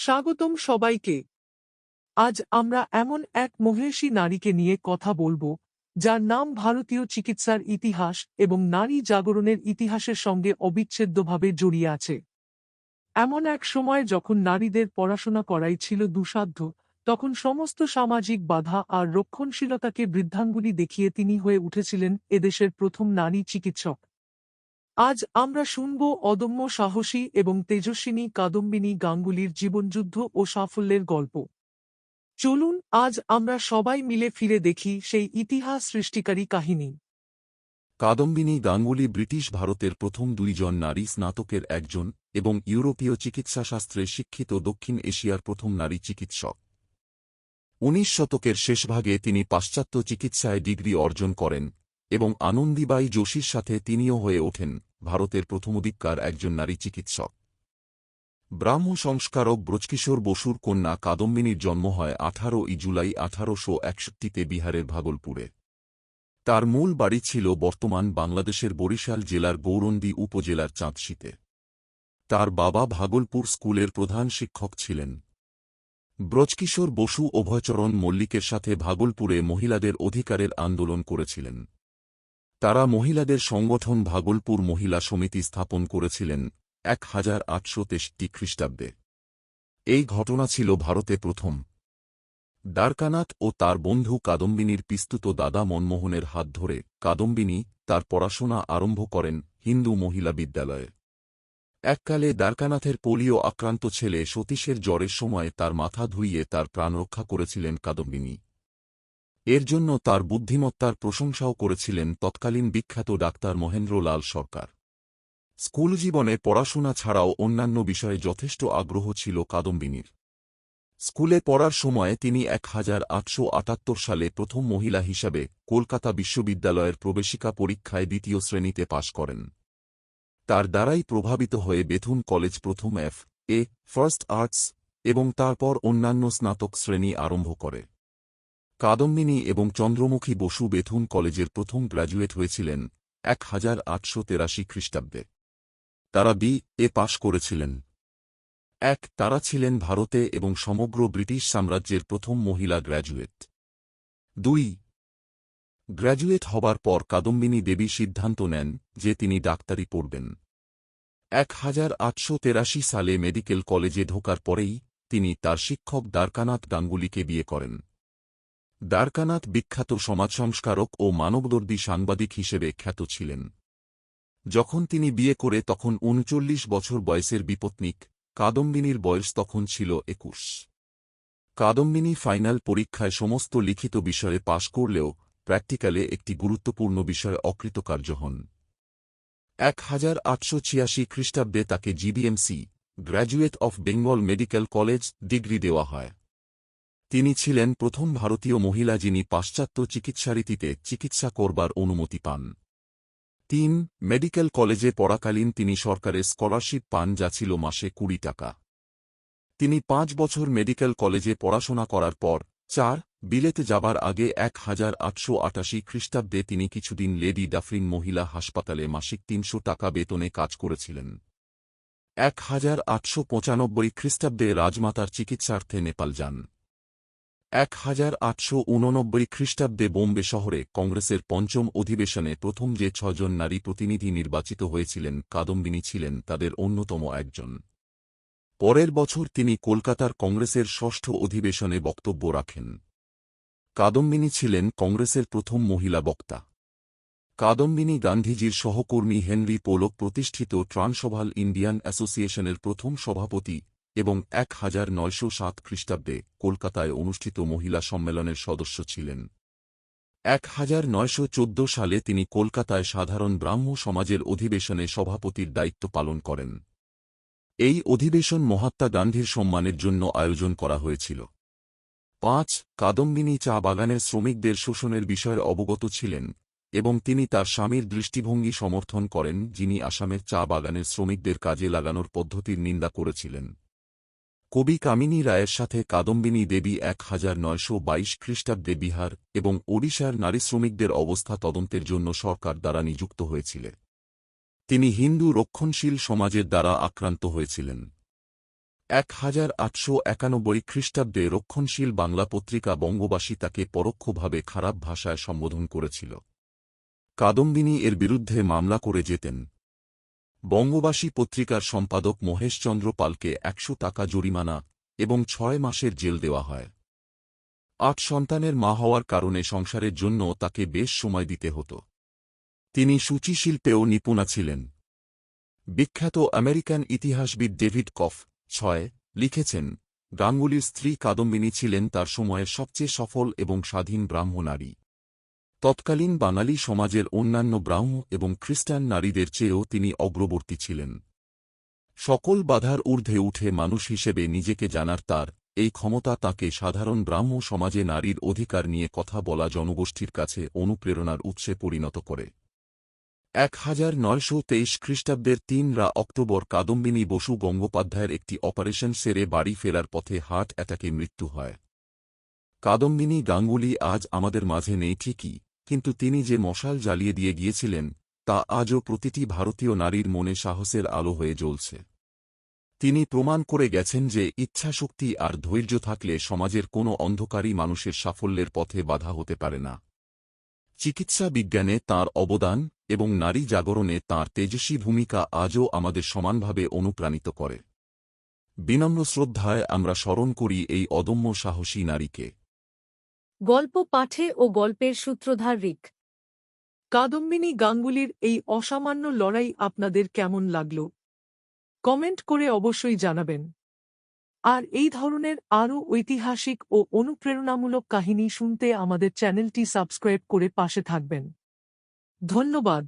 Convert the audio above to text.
স্বাগতম সবাইকে। আজ আমরা এমন এক মহিষী নারীকে নিয়ে কথা বলবো, যার নাম ভারতীয় চিকিৎসার ইতিহাস এবং নারী জাগরণের ইতিহাসের সঙ্গে অবিচ্ছেদ্যভাবে জড়িয়ে আছে। এমন এক সময় যখন নারীদের পড়াশোনা করাই ছিল দুঃসাধ্য, তখন সমস্ত সামাজিক বাধা আর রক্ষণশীলতাকে বৃদ্ধাঙ্গুলি দেখিয়ে তিনি হয়ে উঠেছিলেন এদেশের প্রথম নারী চিকিৎসক। আজ আমরা শুনব অদম্য সাহসী এবং তেজস্বিনী কাদম্বিনী গাঙ্গুলির জীবনযুদ্ধ ও সাফল্যের গল্প। চলুন আজ আমরা সবাই মিলে ফিরে দেখি সেই ইতিহাস সৃষ্টিকারী কাহিনী। কাদম্বিনী গাঙ্গুলি ব্রিটিশ ভারতের প্রথম দুইজন নারী স্নাতকের একজন এবং ইউরোপীয় চিকিৎসাশাস্ত্রে শিক্ষিত দক্ষিণ এশিয়ার প্রথম নারী চিকিৎসক। ১৯ শতকের শেষভাগে তিনি পাশ্চাত্য চিকিৎসায় ডিগ্রি অর্জন করেন এবং আনন্দীবাই যোশীর সাথে তিনিও হয়ে ওঠেন ভারতের প্রথমদিককার একজন নারী চিকিৎসক। ব্রাহ্ম সংস্কারক ব্রজকিশোর বসুর কন্যা কাদম্বিনীর জন্ম হয় ১৮ জুলাই ১৮৬১-তে বিহারের ভাগলপুরে। তার মূল বাড়ি ছিল বর্তমান বাংলাদেশের বরিশাল জেলার গৌরন্দী উপজেলার চাঁদশীতে। তার বাবা ভাগলপুর স্কুলের প্রধান শিক্ষক ছিলেন। ব্রজকিশোর বসু অভয়চরণ মল্লিকের সাথে ভাগলপুরে মহিলাদের অধিকারের আন্দোলন করেছিলেন। তারা মহিলাদের সংগঠন ভাগলপুর মহিলা সমিতি স্থাপন করেছিলেন ১৮৬৩ খ্রিস্টাব্দে। এই ঘটনা ছিল ভারতে প্রথম। দ্বারকানাথ ও তার বন্ধু কাদম্বিনীর পিস্তুত দাদা মনমোহনের হাত ধরে কাদম্বিনী তার পড়াশোনা আরম্ভ করেন হিন্দু মহিলা বিদ্যালয়ে। এককালে দ্বারকানাথের পোলিও আক্রান্ত ছেলে সতীশের জ্বরের সময় তার মাথা ধুইয়ে তার প্রাণ রক্ষা করেছিলেন কাদম্বিনী। এর জন্য তার বুদ্ধিমত্তার প্রশংসাও করেছিলেন তৎকালীন বিখ্যাত ডাক্তার মহেন্দ্রলাল সরকার। স্কুল জীবনে পড়াশোনা ছাড়াও অন্যান্য বিষয়ে যথেষ্ট আগ্রহ ছিল কাদম্বিনীর। স্কুলে পড়ার সময়ে তিনি ১৮৭৮ সালে প্রথম মহিলা হিসাবে কলকাতা বিশ্ববিদ্যালয়ের প্রবেশিকা পরীক্ষায় দ্বিতীয় শ্রেণীতে পাশ করেন। তার দ্বারাই প্রভাবিত হয়ে বেথুন কলেজ প্রথম এফ.এ. ফার্স্ট আর্টস এবং তারপর অন্যান্য স্নাতক শ্রেণী আরম্ভ করে। কাদম্বিনী এবং চন্দ্রমুখী বসু বেথুন কলেজের প্রথম গ্র্যাজুয়েট হয়েছিলেন ১৮৮৩ খ্রিস্টাব্দে। তারা বি.এ. পাশ করেছিলেন। তারা ছিলেন ভারতে এবং সমগ্র ব্রিটিশ সাম্রাজ্যের প্রথম মহিলা গ্র্যাজুয়েট। ২. গ্র্যাজুয়েট হবার পর কাদম্বিনী দেবী সিদ্ধান্ত নেন যে তিনি ডাক্তারি পড়বেন। ১৮৮৩ সালে মেডিকেল কলেজে ঢোকার পরেই তিনি তার শিক্ষক দ্বারকানাথ গাঙ্গুলিকে বিয়ে করেন। দ্বারকানাথ বিখ্যাত সমাজ সংস্কারক ও মানবদর্দী সাংবাদিক হিসেবে খ্যাত ছিলেন। যখন তিনি বিয়ে করে তখন ৩৯ বছর বয়সের বিপত্নিক, কাদম্বিনীর বয়স তখন ছিল ২১। কাদম্বিনী ফাইনাল পরীক্ষায় সমস্ত লিখিত বিষয়ে পাশ করলেও প্র্যাকটিক্যালে একটি গুরুত্বপূর্ণ বিষয়ে অকৃতকার্য হন। ১৮৮৮ খ্রিস্টাব্দে তাকে GBMC graduate of Bengal medical college degree দেওয়া হয়। তিনি ছিলেন প্রথম ভারতীয় মহিলা যিনি পাশ্চাত্য চিকিৎসারীতিতে চিকিৎসা করবার অনুমতি পান। ৩. মেডিকেল কলেজে পড়াকালীন তিনি সরকারের স্কলারশিপ পান যা ছিল মাসে ২০ টাকা। তিনি ৫ বছর মেডিকেল কলেজে পড়াশোনা করার পর ৪. বিলেতে যাবার আগে ১৮৮৮ খ্রিস্টাব্দে তিনি কিছুদিন লেডি ডাফরিন মহিলা হাসপাতালে মাসিক ৩০০ টাকা বেতনে কাজ করেছিলেন। ১৮৯৫ খ্রিস্টাব্দে রাজমাতার চিকিৎসার্থে নেপাল যান। ১৮৮৮ খ্রিস্টাব্দে বোম্বে শহরে কংগ্রেসের পঞ্চম অধিবেশনে প্রথম যে ৬ জন নারী প্রতিনিধি নির্বাচিত হয়েছিলেন কাদম্বিনী ছিলেন তাদের অন্যতম একজন। পরের বছর তিনি কলকাতার কংগ্রেসের ষষ্ঠ অধিবেশনে বক্তব্য রাখেন। কাদম্বিনী ছিলেন কংগ্রেসের প্রথম মহিলা বক্তা। কাদম্বিনী গান্ধীজির সহকর্মী হেনরি পোলক প্রতিষ্ঠিত ট্রান্সভাল ইন্ডিয়ান অ্যাসোসিয়েশনের প্রথম সভাপতি এবং ১৯০৭ খ্রিস্টাব্দে কলকাতায় অনুষ্ঠিত মহিলা সম্মেলনের সদস্য ছিলেন। ১৯১৪ সালে তিনি কলকাতায় সাধারণ ব্রাহ্ম সমাজের অধিবেশনে সভাপতির দায়িত্ব পালন করেন। এই অধিবেশন মহাত্মা গান্ধীর সম্মানের জন্য আয়োজন করা হয়েছিল। ৫. কাদম্বিনী চা বাগানের শ্রমিকদের শোষণের বিষয়ে অবগত ছিলেন এবং তিনি তার স্বামীর দৃষ্টিভঙ্গি সমর্থন করেন যিনি আসামের চা বাগানের শ্রমিকদের কাজে লাগানোর পদ্ধতির নিন্দা করেছিলেন। কবি কামিনী রায়ের সাথে কাদম্বিনী দেবী ১৯২২ খ্রিস্টাব্দে বিহার এবং ওড়িশার নারী শ্রমিকদের অবস্থা তদন্তের জন্য সরকার দ্বারা নিযুক্ত হয়েছিলেন। তিনি হিন্দু রক্ষণশীল সমাজের দ্বারা আক্রান্ত হয়েছিলেন। 1891 খ্রিস্টাব্দে রক্ষণশীল বাংলা পত্রিকা বঙ্গবাসী তাকে পরোক্ষভাবে খারাপ ভাষায় সম্বোধন করেছিল। কাদম্বিনী এর বিরুদ্ধে মামলা করে যেতেন। বঙ্গবাসী পত্রিকার সম্পাদক মহেশচন্দ্র পালকে 100 টাকা জরিমানা এবং 6 মাসের জেল দেওয়া হয়। 8 সন্তানের মা হওয়ার কারণে সংসারের জন্য তাকে বেশ সময় দিতে হতো। তিনি সূচিশিল্পেও নিপুণা ছিলেন। বিখ্যাত আমেরিকান ইতিহাসবিদ ডেভিড কফ 6 লিখেছেন, গাঙ্গুলির স্ত্রী কাদম্বিনী ছিলেন তার সময়ের সবচেয়ে সফল এবং স্বাধীন ব্রাহ্ম নারী। তৎকালীন বাঙালি সমাজের অন্যান্য ব্রাহ্ম এবং খ্রিস্টান নারীদের চেয়েও তিনি অগ্রবর্তী ছিলেন। সকল বাধার ঊর্ধ্বে উঠে মানুষ হিসেবে নিজেকে জানার তার এই ক্ষমতা তাকে সাধারণ ব্রাহ্ম সমাজে নারীর অধিকার নিয়ে কথা বলা জনগোষ্ঠীর কাছে অনুপ্রেরণার উৎসে পরিণত করে। 1923 খ্রিস্টাব্দের 3 অক্টোবর কাদম্বিনী বসু গঙ্গোপাধ্যায়ের একটি অপারেশন সেরে বাড়ি ফেরার পথে হার্ট অ্যাটাকে মৃত্যু হয়। কাদম্বিনী গাঙ্গুলি আজ আমাদের মাঝে নেই ঠিকই, কিন্তু তিনি যে মশাল জ্বালিয়ে দিয়ে গিয়েছিলেন তা আজও প্রতিটি ভারতীয় নারীর মনে সাহসের আলো হয়ে জ্বলছে। তিনি প্রমাণ করে গেছেন যে ইচ্ছাশক্তি আর ধৈর্য থাকলে সমাজের কোনো অন্ধকারী মানুষের সাফল্যের পথে বাধা হতে পারে না। চিকিৎসা বিজ্ঞানে তাঁর অবদান এবং নারী জাগরণে তাঁর তেজস্বী ভূমিকা আজও আমাদের সমানভাবে অনুপ্রাণিত করে। বিনম্র শ্রদ্ধায় আমরা স্মরণ করি এই অদম্য সাহসী নারীকে। গল্প পাঠে ও গল্পের সূত্রধার রিক। কাদম্বিনী গাঙ্গুলির এই অসামান্য লড়াই আপনাদের কেমন লাগল? কমেন্ট করে অবশ্যই জানাবেন। আর এই ধরনের আরও ঐতিহাসিক ও অনুপ্রেরণামূলক কাহিনী শুনতে আমাদের চ্যানেলটি সাবস্ক্রাইব করে পাশে থাকবেন। ধন্যবাদ।